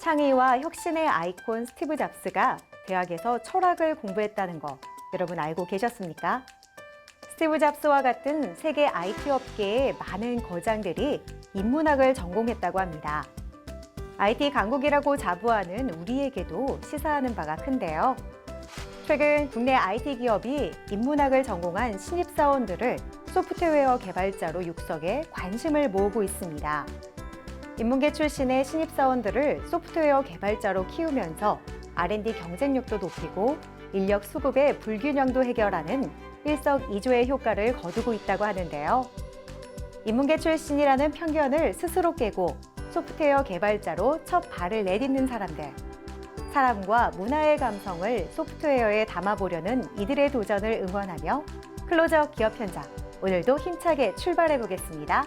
창의와 혁신의 아이콘 스티브 잡스가 대학에서 철학을 공부했다는 거 여러분 알고 계셨습니까? 스티브 잡스와 같은 세계 IT 업계의 많은 거장들이 인문학을 전공했다고 합니다. IT 강국이라고 자부하는 우리에게도 시사하는 바가 큰데요. 최근 국내 IT 기업이 인문학을 전공한 신입사원들을 소프트웨어 개발자로 육성해 관심을 모으고 있습니다. 인문계 출신의 신입사원들을 소프트웨어 개발자로 키우면서 R&D 경쟁력도 높이고 인력 수급의 불균형도 해결하는 일석이조의 효과를 거두고 있다고 하는데요. 인문계 출신이라는 편견을 스스로 깨고 소프트웨어 개발자로 첫 발을 내딛는 사람들. 사람과 문화의 감성을 소프트웨어에 담아보려는 이들의 도전을 응원하며 클로즈업 기업 현장, 오늘도 힘차게 출발해 보겠습니다.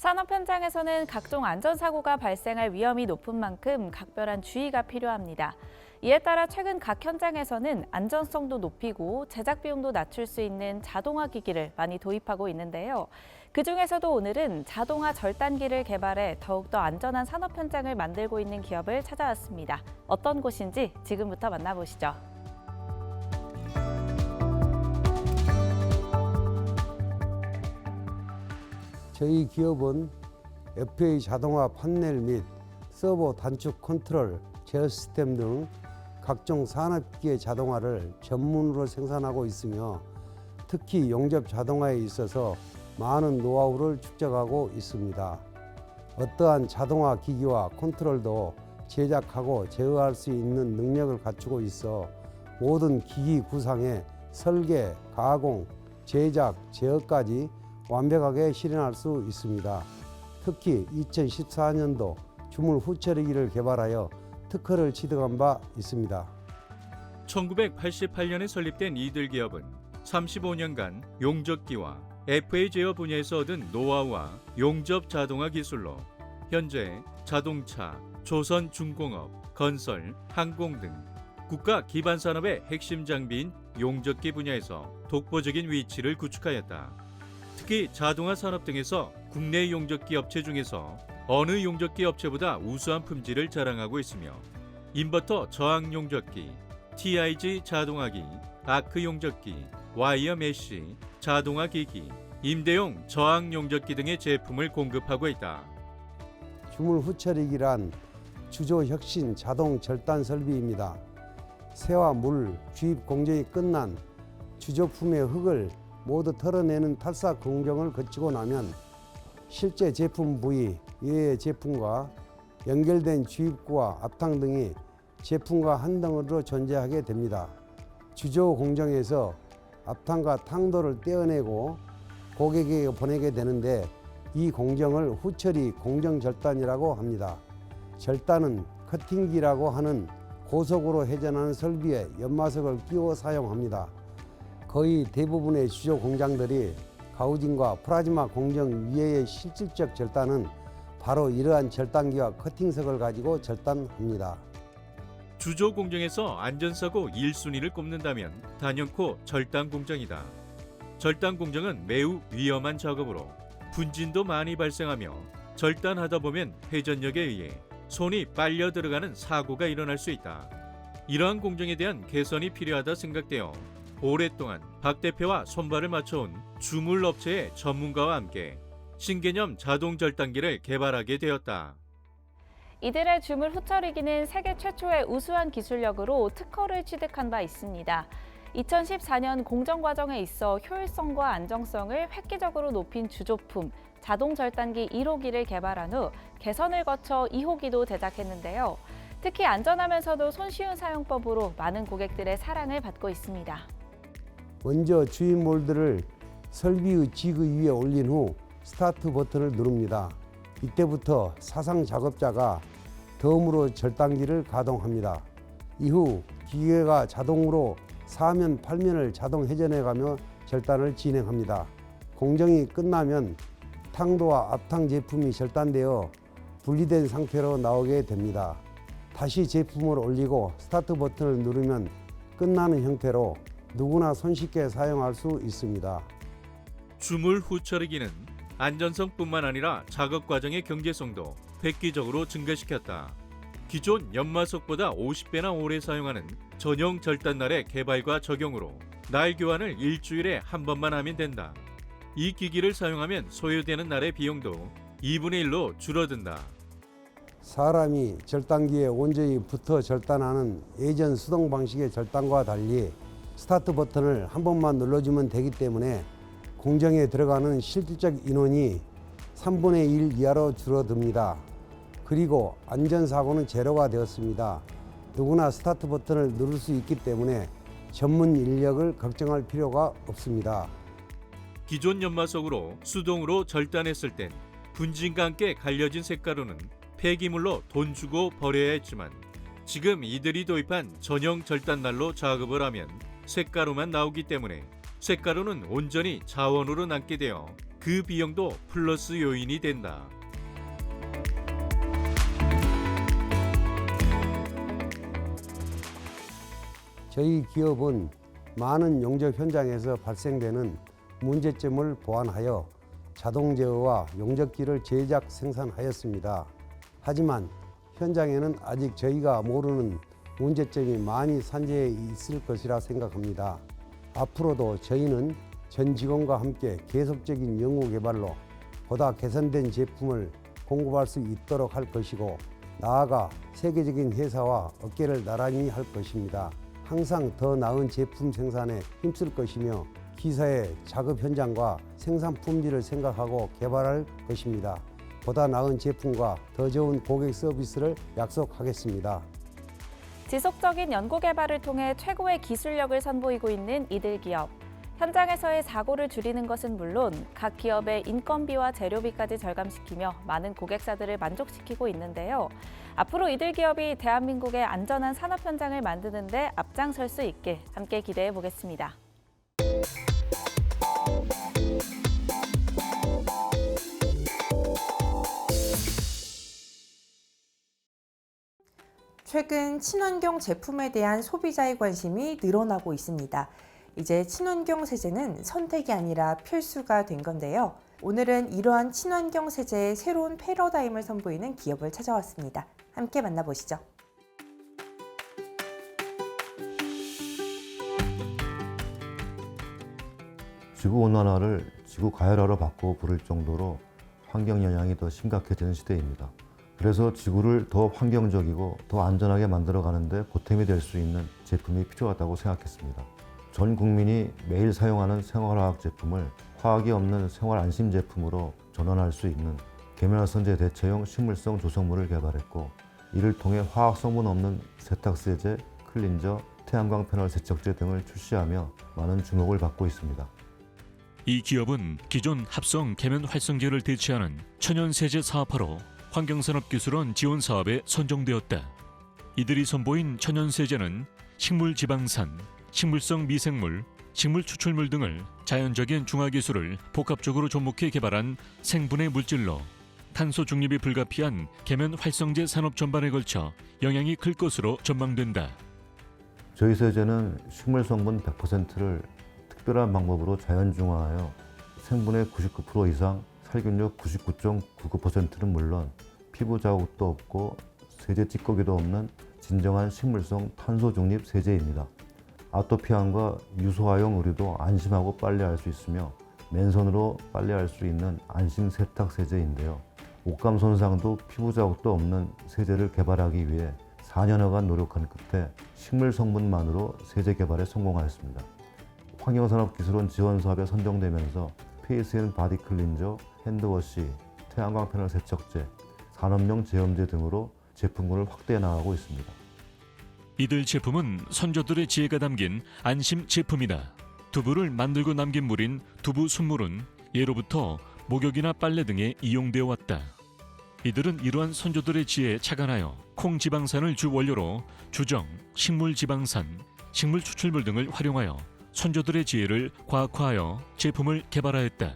산업 현장에서는 각종 안전사고가 발생할 위험이 높은 만큼 각별한 주의가 필요합니다. 이에 따라 최근 각 현장에서는 안전성도 높이고 제작 비용도 낮출 수 있는 자동화 기기를 많이 도입하고 있는데요. 그중에서도 오늘은 자동화 절단기를 개발해 더욱더 안전한 산업 현장을 만들고 있는 기업을 찾아왔습니다. 어떤 곳인지 지금부터 만나보시죠. 저희 기업은 FA 자동화 판넬 및 서버 단축 컨트롤, 제어 시스템 등 각종 산업기계 자동화를 전문으로 생산하고 있으며 특히 용접 자동화에 있어서 많은 노하우를 축적하고 있습니다. 어떠한 자동화 기기와 컨트롤도 제작하고 제어할 수 있는 능력을 갖추고 있어 모든 기기 구상에 설계, 가공, 제작, 제어까지 완벽하게 실현할 수 있습니다. 특히 2014년도 주물 후처리기를 개발하여 특허를 취득한 바 있습니다. 1988년에 설립된 이들 기업은 35년간 용접기와 FA 제어 분야에서 얻은 노하우와 용접 자동화 기술로 현재 자동차, 조선 중공업, 건설, 항공 등 국가 기반 산업의 핵심 장비인 용접기 분야에서 독보적인 위치를 구축하였다. 특히 자동화 산업 등에서 국내 용접기 업체 중에서 어느 용접기 업체보다 우수한 품질을 자랑하고 있으며 인버터 저항 용접기, TIG 자동화기, 아크 용접기, 와이어 메쉬, 자동화 기기, 임대용 저항 용접기 등의 제품을 공급하고 있다. 주물 후처리기란 주조 혁신 자동 절단 설비입니다. 새와 물, 주입 공정이 끝난 주조품의 흙을 모두 털어내는 탈사 공정을 거치고 나면 실제 제품 부위, 외의 제품과 연결된 주입구와 앞탕 등이 제품과 한 덩어리로 존재하게 됩니다. 주조 공정에서 앞탕과 탕도를 떼어내고 고객에게 보내게 되는데 이 공정을 후처리 공정 절단이라고 합니다. 절단은 커팅기라고 하는 고속으로 회전하는 설비에 연마석을 끼워 사용합니다. 거의 대부분의 주조 공장들이 가우징과 플라즈마 공정 위에의 실질적 절단은 바로 이러한 절단기와 커팅석을 가지고 절단합니다. 주조 공정에서 안전사고 1순위를 꼽는다면 단연코 절단 공정이다. 절단 공정은 매우 위험한 작업으로 분진도 많이 발생하며 절단하다 보면 회전력에 의해 손이 빨려 들어가는 사고가 일어날 수 있다. 이러한 공정에 대한 개선이 필요하다 생각되어 오랫동안 박 대표와 손발을 맞춰온 주물업체의 전문가와 함께 신개념 자동 절단기를 개발하게 되었다. 이들의 주물 후처리기는 세계 최초의 우수한 기술력으로 특허를 취득한 바 있습니다. 2014년 공정 과정에 있어 효율성과 안정성을 획기적으로 높인 주조품 자동 절단기 1호기를 개발한 후 개선을 거쳐 2호기도 제작했는데요. 특히 안전하면서도 손쉬운 사용법으로 많은 고객들의 사랑을 받고 있습니다. 먼저 주입 몰드를 설비의 지그 위에 올린 후 스타트 버튼을 누릅니다. 이때부터 사상 작업자가 덤으로 절단기를 가동합니다. 이후 기계가 자동으로 4면, 8면을 자동 회전해가며 절단을 진행합니다. 공정이 끝나면 탕도와 앞탕 제품이 절단되어 분리된 상태로 나오게 됩니다. 다시 제품을 올리고 스타트 버튼을 누르면 끝나는 형태로 누구나 손쉽게 사용할 수 있습니다. 주물 후처리기는 안전성뿐만 아니라 작업 과정의 경제성도 획기적으로 증가시켰다. 기존 연마석보다 50배나 오래 사용하는 전용 절단날의 개발과 적용으로 날 교환을 일주일에 한 번만 하면 된다. 이 기기를 사용하면 소요되는 날의 비용도 2분의 1로 줄어든다. 사람이 절단기에 온전히 붙어 절단하는 예전 수동 방식의 절단과 달리 스타트 버튼을 한 번만 눌러주면 되기 때문에 공정에 들어가는 실질적 인원이 3분의 1 이하로 줄어듭니다. 그리고 안전사고는 제로가 되었습니다. 누구나 스타트 버튼을 누를 수 있기 때문에 전문 인력을 걱정할 필요가 없습니다. 기존 연마석으로 수동으로 절단했을 땐 분진과 함께 갈려진 쇳가루는 폐기물로 돈 주고 버려야 했지만 지금 이들이 도입한 전용 절단날로 작업을 하면 쇳가루만 나오기 때문에 쇳가루는 온전히 자원으로 남게 되어 그 비용도 플러스 요인이 된다. 저희 기업은 많은 용접 현장에서 발생되는 문제점을 보완하여 자동 제어와 용접기를 제작 생산하였습니다. 하지만 현장에는 아직 저희가 모르는 문제점이 많이 산재해 있을 것이라 생각합니다. 앞으로도 저희는 전 직원과 함께 계속적인 연구 개발로 보다 개선된 제품을 공급할 수 있도록 할 것이고 나아가 세계적인 회사와 어깨를 나란히 할 것입니다. 항상 더 나은 제품 생산에 힘쓸 것이며 기사의 작업 현장과 생산 품질을 생각하고 개발할 것입니다. 보다 나은 제품과 더 좋은 고객 서비스를 약속하겠습니다. 지속적인 연구 개발을 통해 최고의 기술력을 선보이고 있는 이들 기업. 현장에서의 사고를 줄이는 것은 물론 각 기업의 인건비와 재료비까지 절감시키며 많은 고객사들을 만족시키고 있는데요. 앞으로 이들 기업이 대한민국의 안전한 산업 현장을 만드는 데 앞장설 수 있게 함께 기대해 보겠습니다. 최근 친환경 제품에 대한 소비자의 관심이 늘어나고 있습니다. 이제 친환경 세제는 선택이 아니라 필수가 된 건데요. 오늘은 이러한 친환경 세제의 새로운 패러다임을 선보이는 기업을 찾아왔습니다. 함께 만나보시죠. 지구온난화를 지구가열화로 바꿔 부를 정도로 환경 영향이 더 심각해지는 시대입니다. 그래서 지구를 더 환경적이고 더 안전하게 만들어가는 데 보탬이 될 수 있는 제품이 필요하다고 생각했습니다. 전 국민이 매일 사용하는 생활화학 제품을 화학이 없는 생활 안심 제품으로 전환할 수 있는 계면활성제 대체용 식물성 조성물을 개발했고 이를 통해 화학 성분 없는 세탁세제, 클린저, 태양광 패널 세척제 등을 출시하며 많은 주목을 받고 있습니다. 이 기업은 기존 합성 계면 활성제를 대체하는 천연세제 사업화로 환경산업기술원 지원 사업에 선정되었다. 이들이 선보인 천연세제는 식물지방산, 식물성 미생물, 식물 추출물 등을 자연적인 중화기술을 복합적으로 접목해 개발한 생분해 물질로 탄소 중립이 불가피한 계면 활성제 산업 전반에 걸쳐 영향이 클 것으로 전망된다. 저희 세제는 식물 성분 100%를 특별한 방법으로 자연 중화하여 생분해 99% 이상, 살균력 99.99%는 물론 피부 자국도 없고 세제 찌꺼기도 없는 진정한 식물성 탄소 중립 세제입니다. 아토피함과 유소화용 의류도 안심하고 빨래할 수 있으며 맨손으로 빨래할 수 있는 안심 세탁 세제인데요. 옷감 손상도 피부 자국도 없는 세제를 개발하기 위해 4년여간 노력한 끝에 식물 성분만으로 세제 개발에 성공하였습니다. 환경산업기술원 지원 사업에 선정되면서 페이스 앤 바디 클린저, 핸드워시, 태양광 패널 세척제, 산업용 제염제 등으로 제품군을 확대해 나가고 있습니다. 이들 제품은 선조들의 지혜가 담긴 안심 제품이다. 두부를 만들고 남긴 물인 두부 순물은 예로부터 목욕이나 빨래 등에 이용되어 왔다. 이들은 이러한 선조들의 지혜에 착안하여 콩지방산을 주 원료로 주정, 식물지방산, 식물 추출물 등을 활용하여 선조들의 지혜를 과학화하여 제품을 개발하였다.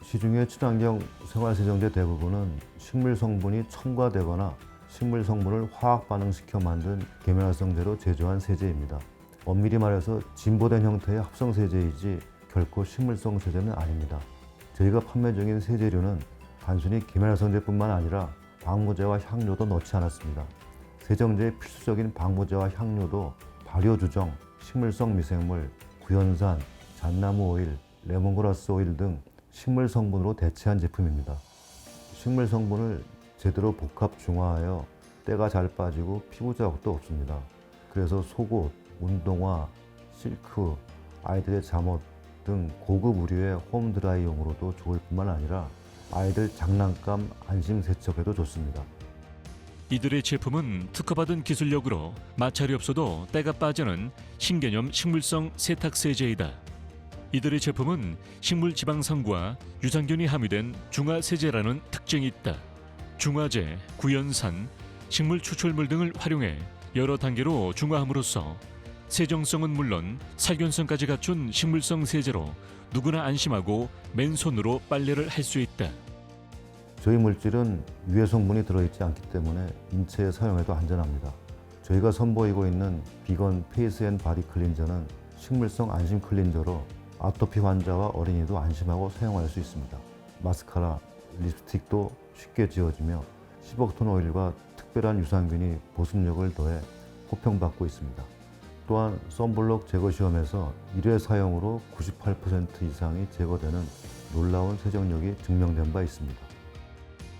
시중의 친환경 생활세정제 대부분은 식물 성분이 첨가되거나 식물 성분을 화학 반응시켜 만든 계면활성제로 제조한 세제입니다. 엄밀히 말해서 진보된 형태의 합성세제이지 결코 식물성 세제는 아닙니다. 저희가 판매 중인 세제류는 단순히 계면활성제뿐만 아니라 방부제와 향료도 넣지 않았습니다. 세정제의 필수적인 방부제와 향료도 발효주정, 식물성 미생물, 구연산, 잣나무 오일, 레몬그라스 오일 등 식물 성분으로 대체한 제품입니다. 식물 성분을 제대로 복합 중화하여 때가 잘 빠지고 피부 자국도 없습니다. 그래서 속옷, 운동화, 실크, 아이들의 잠옷 등 고급 의류의 홈드라이용으로도 좋을 뿐만 아니라 아이들 장난감 안심 세척에도 좋습니다. 이들의 제품은 특허받은 기술력으로 마찰이 없어도 때가 빠지는 신개념 식물성 세탁세제이다. 이들의 제품은 식물 지방산과 유산균이 함유된 중화세제라는 특징이 있다. 중화제, 구연산, 식물 추출물 등을 활용해 여러 단계로 중화함으로써 세정성은 물론 살균성까지 갖춘 식물성 세제로 누구나 안심하고 맨손으로 빨래를 할 수 있다. 저희 물질은 유해 성분이 들어있지 않기 때문에 인체에 사용해도 안전합니다. 저희가 선보이고 있는 비건 페이스 앤 바디 클린저는 식물성 안심 클린저로 아토피 환자와 어린이도 안심하고 사용할 수 있습니다. 마스카라, 립스틱도 쉽게 지워지며 10억 톤 오일과 특별한 유산균이 보습력을 더해 호평받고 있습니다. 또한 선블록 제거 시험에서 1회 사용으로 98% 이상이 제거되는 놀라운 세정력이 증명된 바 있습니다.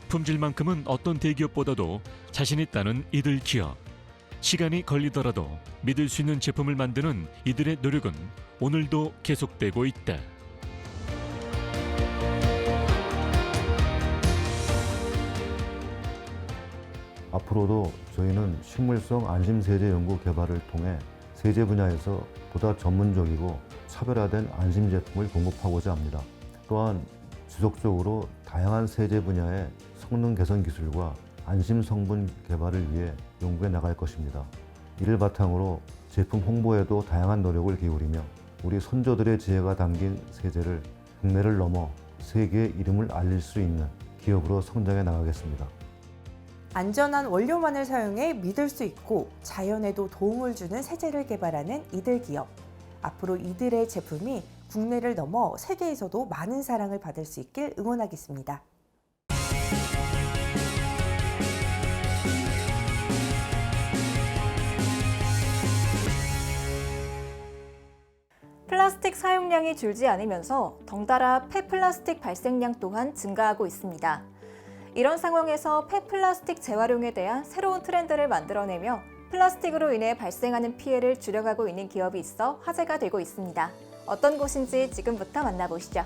품질만큼은 어떤 대기업보다도 자신 있다는 이들 기업. 시간이 걸리더라도 믿을 수 있는 제품을 만드는 이들의 노력은 오늘도 계속되고 있다. 앞으로도 저희는 식물성 안심세제 연구 개발을 통해 세제 분야에서 보다 전문적이고 차별화된 안심 제품을 공급하고자 합니다. 또한 지속적으로 다양한 세제 분야의 성능 개선 기술과 안심 성분 개발을 위해 연구해 나갈 것입니다. 이를 바탕으로 제품 홍보에도 다양한 노력을 기울이며 우리 선조들의 지혜가 담긴 세제를 국내를 넘어 세계의 이름을 알릴 수 있는 기업으로 성장해 나가겠습니다. 안전한 원료만을 사용해 믿을 수 있고 자연에도 도움을 주는 세제를 개발하는 이들 기업. 앞으로 이들의 제품이 국내를 넘어 세계에서도 많은 사랑을 받을 수 있길 응원하겠습니다. 플라스틱 사용량이 줄지 않으면서 덩달아 폐플라스틱 발생량 또한 증가하고 있습니다. 이런 상황에서 폐플라스틱 재활용에 대한 새로운 트렌드를 만들어내며 플라스틱으로 인해 발생하는 피해를 줄여가고 있는 기업이 있어 화제가 되고 있습니다. 어떤 곳인지 지금부터 만나보시죠.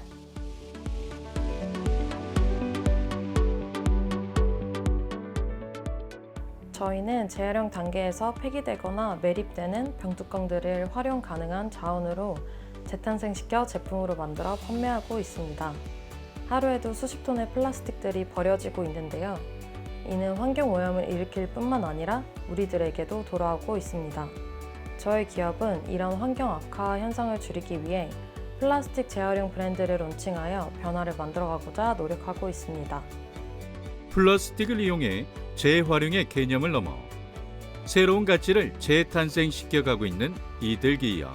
저희는 재활용 단계에서 폐기되거나 매립되는 병뚜껑들을 활용 가능한 자원으로 재탄생시켜 제품으로 만들어 판매하고 있습니다. 하루에도 수십 톤의 플라스틱들이 버려지고 있는데요. 이는 환경오염을 일으킬 뿐만 아니라 우리들에게도 돌아오고 있습니다. 저희 기업은 이런 환경 악화 현상을 줄이기 위해 플라스틱 재활용 브랜드를 론칭하여 변화를 만들어가고자 노력하고 있습니다. 플라스틱을 이용해 재활용의 개념을 넘어 새로운 가치를 재탄생시켜가고 있는 이들 기업.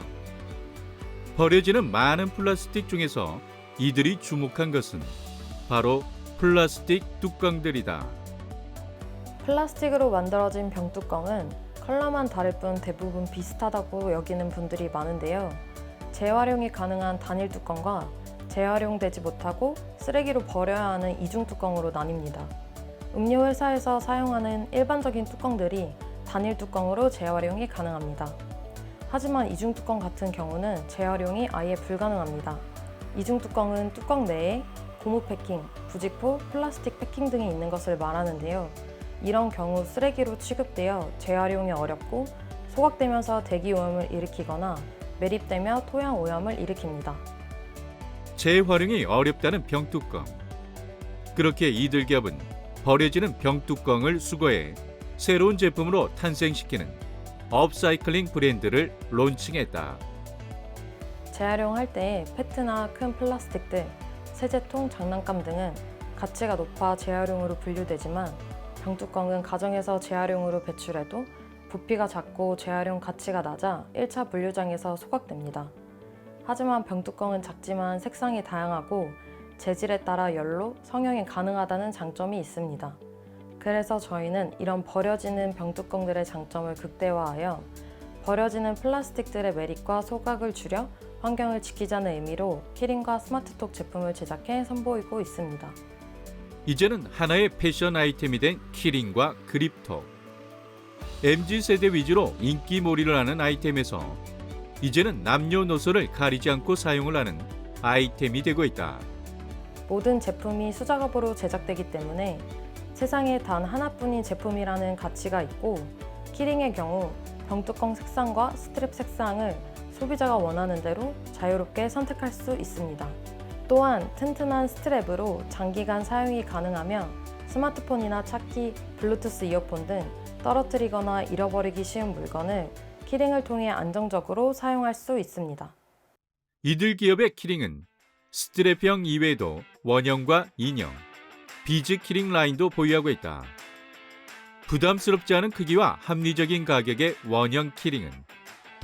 버려지는 많은 플라스틱 중에서 이들이 주목한 것은 바로 플라스틱 뚜껑들이다. 플라스틱으로 만들어진 병뚜껑은 컬러만 다를 뿐 대부분 비슷하다고 여기는 분들이 많은데요. 재활용이 가능한 단일 뚜껑과 재활용되지 못하고 쓰레기로 버려야 하는 이중 뚜껑으로 나뉩니다. 음료 회사에서 사용하는 일반적인 뚜껑들이 단일 뚜껑으로 재활용이 가능합니다. 하지만 이중 뚜껑 같은 경우는 재활용이 아예 불가능합니다. 이중 뚜껑은 뚜껑 내에 고무 패킹, 부직포, 플라스틱 패킹 등이 있는 것을 말하는데요. 이런 경우 쓰레기로 취급되어 재활용이 어렵고 소각되면서 대기 오염을 일으키거나 매립되며 토양 오염을 일으킵니다. 재활용이 어렵다는 병뚜껑. 그렇게 이들 기업은 버려지는 병뚜껑을 수거해 새로운 제품으로 탄생시키는 업사이클링 브랜드를 론칭했다. 재활용할 때 페트나 큰 플라스틱들, 세제통, 장난감 등은 가치가 높아 재활용으로 분류되지만 병뚜껑은 가정에서 재활용으로 배출해도 부피가 작고 재활용 가치가 낮아 1차 분류장에서 소각됩니다. 하지만 병뚜껑은 작지만 색상이 다양하고 재질에 따라 열로 성형이 가능하다는 장점이 있습니다. 그래서 저희는 이런 버려지는 병뚜껑들의 장점을 극대화하여 버려지는 플라스틱들의 메리트와 소각을 줄여 환경을 지키자는 의미로 키링과 스마트톡 제품을 제작해 선보이고 있습니다. 이제는 하나의 패션 아이템이 된 키링과 그립톡. MZ세대 위주로 인기몰이를 하는 아이템에서 이제는 남녀노소를 가리지 않고 사용을 하는 아이템이 되고 있다. 모든 제품이 수작업으로 제작되기 때문에 세상에 단 하나뿐인 제품이라는 가치가 있고, 키링의 경우 병뚜껑 색상과 스트랩 색상을 소비자가 원하는 대로 자유롭게 선택할 수 있습니다. 또한 튼튼한 스트랩으로 장기간 사용이 가능하며 스마트폰이나 차키, 블루투스 이어폰 등 떨어뜨리거나 잃어버리기 쉬운 물건을 키링을 통해 안정적으로 사용할 수 있습니다. 이들 기업의 키링은 스트랩형 이외에도 원형과 인형, 비즈 키링 라인도 보유하고 있다. 부담스럽지 않은 크기와 합리적인 가격의 원형 키링은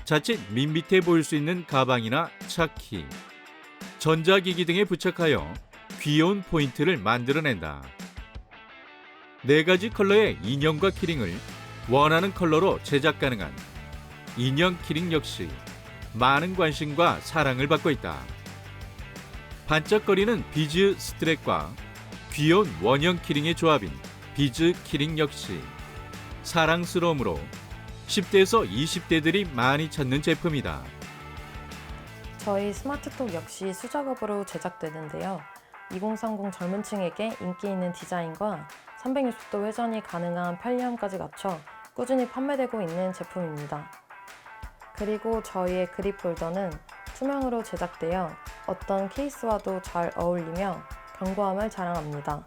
자칫 밋밋해 보일 수 있는 가방이나 차키, 전자기기 등에 부착하여 귀여운 포인트를 만들어낸다. 4가지 컬러의 인형과 키링을 원하는 컬러로 제작 가능한 인형 키링 역시 많은 관심과 사랑을 받고 있다. 반짝거리는 비즈 스트랩과 귀여운 원형 키링의 조합인 비즈 키링 역시 사랑스러움으로 10대에서 20대들이 많이 찾는 제품이다. 저희 스마트톡 역시 수작업으로 제작되는데요. 2030 젊은 층에게 인기 있는 디자인과 360도 회전이 가능한 편리함까지 갖춰 꾸준히 판매되고 있는 제품입니다. 그리고 저희의 그립 홀더는 투명으로 제작되어 어떤 케이스와도 잘 어울리며 견고함을 자랑합니다.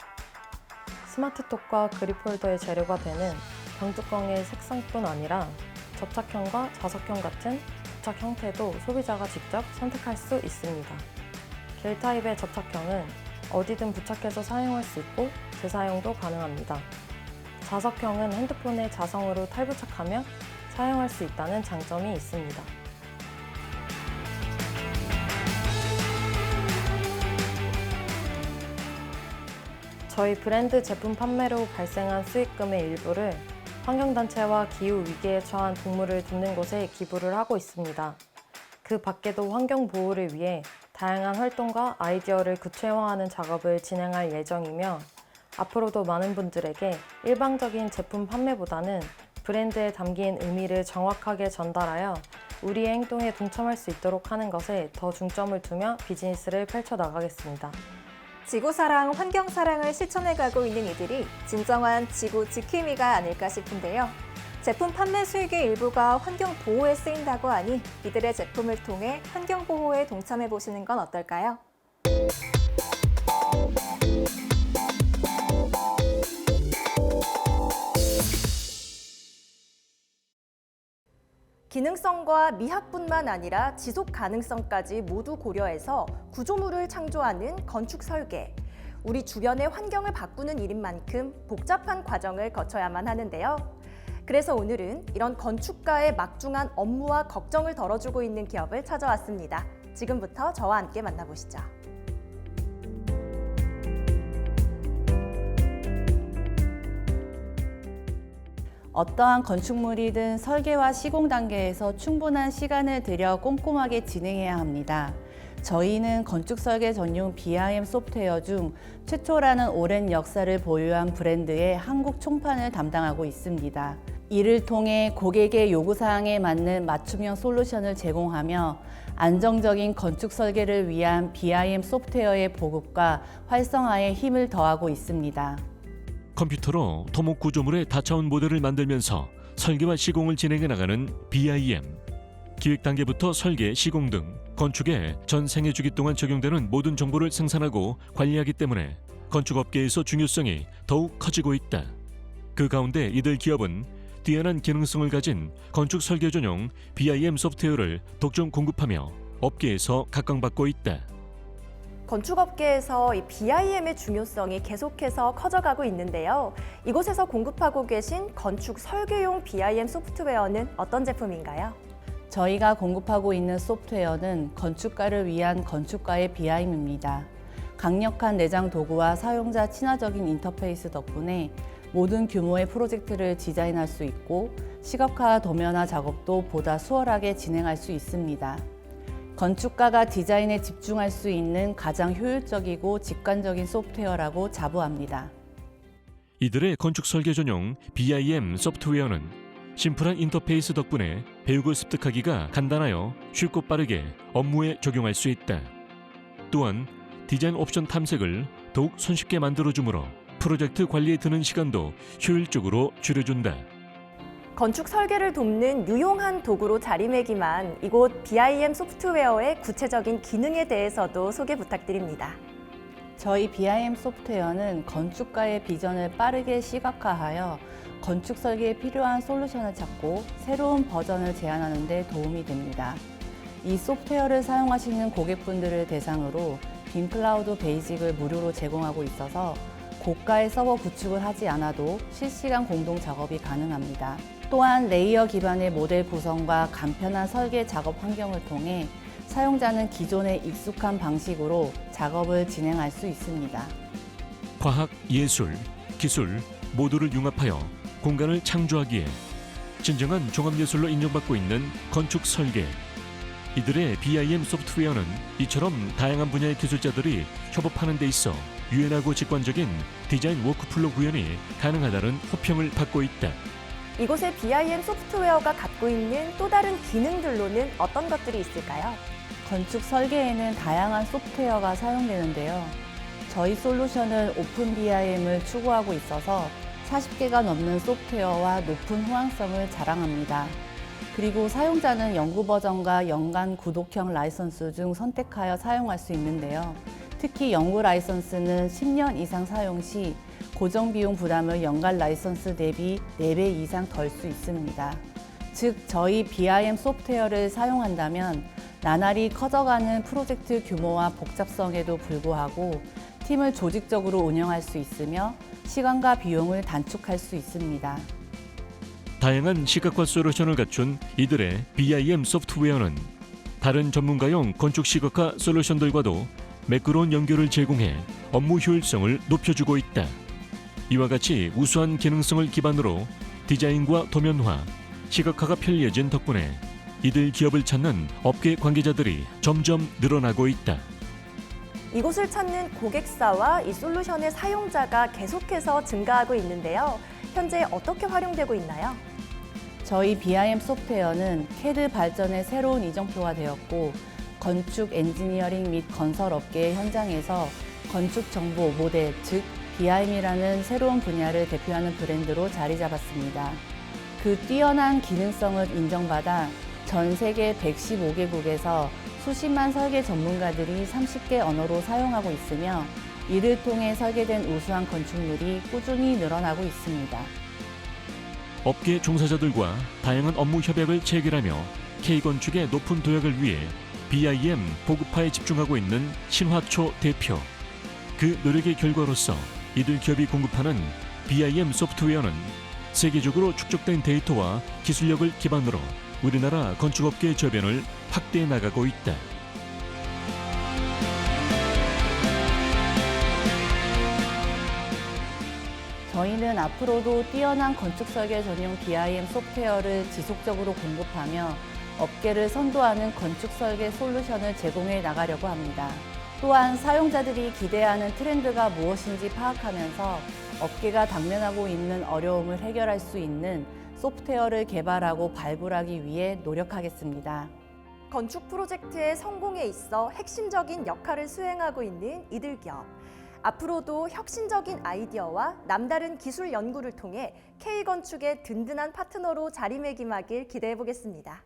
스마트톡과 그립 홀더의 재료가 되는 병뚜껑의 색상뿐 아니라 접착형과 자석형 같은 부착 형태도 소비자가 직접 선택할 수 있습니다. 겔 타입의 접착형은 어디든 부착해서 사용할 수 있고 재사용도 가능합니다. 자석형은 핸드폰에 자성으로 탈부착하며 사용할 수 있다는 장점이 있습니다. 저희 브랜드 제품 판매로 발생한 수익금의 일부를 환경단체와 기후위기에 처한 동물을 돕는 곳에 기부를 하고 있습니다. 그 밖에도 환경보호를 위해 다양한 활동과 아이디어를 구체화하는 작업을 진행할 예정이며, 앞으로도 많은 분들에게 일방적인 제품 판매보다는 브랜드에 담긴 의미를 정확하게 전달하여 우리의 행동에 동참할 수 있도록 하는 것에 더 중점을 두며 비즈니스를 펼쳐나가겠습니다. 지구사랑, 환경사랑을 실천해가고 있는 이들이 진정한 지구 지킴이가 아닐까 싶은데요. 제품 판매 수익의 일부가 환경보호에 쓰인다고 하니 이들의 제품을 통해 환경보호에 동참해보시는 건 어떨까요? 기능성과 미학뿐만 아니라 지속 가능성까지 모두 고려해서 구조물을 창조하는 건축 설계. 우리 주변의 환경을 바꾸는 일인 만큼 복잡한 과정을 거쳐야만 하는데요. 그래서 오늘은 이런 건축가의 막중한 업무와 걱정을 덜어주고 있는 기업을 찾아왔습니다. 지금부터 저와 함께 만나보시죠. 어떠한 건축물이든 설계와 시공 단계에서 충분한 시간을 들여 꼼꼼하게 진행해야 합니다. 저희는 건축 설계 전용 BIM 소프트웨어 중 최초라는 오랜 역사를 보유한 브랜드의 한국 총판을 담당하고 있습니다. 이를 통해 고객의 요구사항에 맞는 맞춤형 솔루션을 제공하며 안정적인 건축 설계를 위한 BIM 소프트웨어의 보급과 활성화에 힘을 더하고 있습니다. 컴퓨터로 토목 구조물의 다차원 모델을 만들면서 설계와 시공을 진행해 나가는 BIM. 기획 단계부터 설계, 시공 등 건축의 전 생애 주기 동안 적용되는 모든 정보를 생산하고 관리하기 때문에 건축업계에서 중요성이 더욱 커지고 있다. 그 가운데 이들 기업은 뛰어난 기능성을 가진 건축 설계 전용 BIM 소프트웨어를 독점 공급하며 업계에서 각광받고 있다. 건축업계에서 이 BIM의 중요성이 계속해서 커져가고 있는데요. 이곳에서 공급하고 계신 건축 설계용 BIM 소프트웨어는 어떤 제품인가요? 저희가 공급하고 있는 소프트웨어는 건축가를 위한 건축가의 BIM입니다. 강력한 내장 도구와 사용자 친화적인 인터페이스 덕분에 모든 규모의 프로젝트를 디자인할 수 있고 시각화 도면화 작업도 보다 수월하게 진행할 수 있습니다. 건축가가 디자인에 집중할 수 있는 가장 효율적이고 직관적인 소프트웨어라고 자부합니다. 이들의 건축 설계 전용 BIM 소프트웨어는 심플한 인터페이스 덕분에 배우고 습득하기가 간단하여 쉽고 빠르게 업무에 적용할 수 있다. 또한 디자인 옵션 탐색을 더욱 손쉽게 만들어주므로 프로젝트 관리에 드는 시간도 효율적으로 줄여준다. 건축 설계를 돕는 유용한 도구로 자리매김한 이곳 BIM 소프트웨어의 구체적인 기능에 대해서도 소개 부탁드립니다. 저희 BIM 소프트웨어는 건축가의 비전을 빠르게 시각화하여 건축 설계에 필요한 솔루션을 찾고 새로운 버전을 제안하는 데 도움이 됩니다. 이 소프트웨어를 사용하시는 고객분들을 대상으로 빔클라우드 베이직을 무료로 제공하고 있어서 고가의 서버 구축을 하지 않아도 실시간 공동 작업이 가능합니다. 또한 레이어 기반의 모델 구성과 간편한 설계 작업 환경을 통해 사용자는 기존에 익숙한 방식으로 작업을 진행할 수 있습니다. 과학, 예술, 기술 모두를 융합하여 공간을 창조하기에 진정한 종합예술로 인정받고 있는 건축 설계. 이들의 BIM 소프트웨어는 이처럼 다양한 분야의 기술자들이 협업하는 데 있어 유연하고 직관적인 디자인 워크플로우 구현이 가능하다는 호평을 받고 있다. 이곳의 BIM 소프트웨어가 갖고 있는 또 다른 기능들로는 어떤 것들이 있을까요? 건축 설계에는 다양한 소프트웨어가 사용되는데요. 저희 솔루션은 오픈 BIM을 추구하고 있어서 40개가 넘는 소프트웨어와 높은 호환성을 자랑합니다. 그리고 사용자는 연구 버전과 연간 구독형 라이선스 중 선택하여 사용할 수 있는데요. 특히 연구 라이선스는 10년 이상 사용 시 고정 비용 부담을 연간 라이선스 대비 4배 이상 덜 수 있습니다. 즉, 저희 BIM 소프트웨어를 사용한다면 나날이 커져가는 프로젝트 규모와 복잡성에도 불구하고 팀을 조직적으로 운영할 수 있으며 시간과 비용을 단축할 수 있습니다. 다양한 시각화 솔루션을 갖춘 이들의 BIM 소프트웨어는 다른 전문가용 건축 시각화 솔루션들과도 매끄러운 연결을 제공해 업무 효율성을 높여주고 있다. 이와 같이 우수한 기능성을 기반으로 디자인과 도면화, 시각화가 편리해진 덕분에 이들 기업을 찾는 업계 관계자들이 점점 늘어나고 있다. 이곳을 찾는 고객사와 이 솔루션의 사용자가 계속해서 증가하고 있는데요. 현재 어떻게 활용되고 있나요? 저희 BIM 소프트웨어는 CAD 발전의 새로운 이정표가 되었고 건축 엔지니어링 및 건설 업계의 현장에서 건축 정보 모델, 즉 BIM이라는 새로운 분야를 대표하는 브랜드로 자리 잡았습니다. 그 뛰어난 기능성을 인정받아 전 세계 115개국에서 수십만 설계 전문가들이 30개 언어로 사용하고 있으며 이를 통해 설계된 우수한 건축물이 꾸준히 늘어나고 있습니다. 업계 종사자들과 다양한 업무 협약을 체결하며 K건축의 높은 도약을 위해 BIM 보급화에 집중하고 있는 신화초 대표. 그 노력의 결과로서 이들 기업이 공급하는 BIM 소프트웨어는 세계적으로 축적된 데이터와 기술력을 기반으로 우리나라 건축업계의 저변을 확대해 나가고 있다. 저희는 앞으로도 뛰어난 건축 설계 전용 BIM 소프트웨어를 지속적으로 공급하며 업계를 선도하는 건축 설계 솔루션을 제공해 나가려고 합니다. 또한 사용자들이 기대하는 트렌드가 무엇인지 파악하면서 업계가 당면하고 있는 어려움을 해결할 수 있는 소프트웨어를 개발하고 발굴하기 위해 노력하겠습니다. 건축 프로젝트의 성공에 있어 핵심적인 역할을 수행하고 있는 이들 기업. 앞으로도 혁신적인 아이디어와 남다른 기술 연구를 통해 K건축의 든든한 파트너로 자리매김하길 기대해 보겠습니다.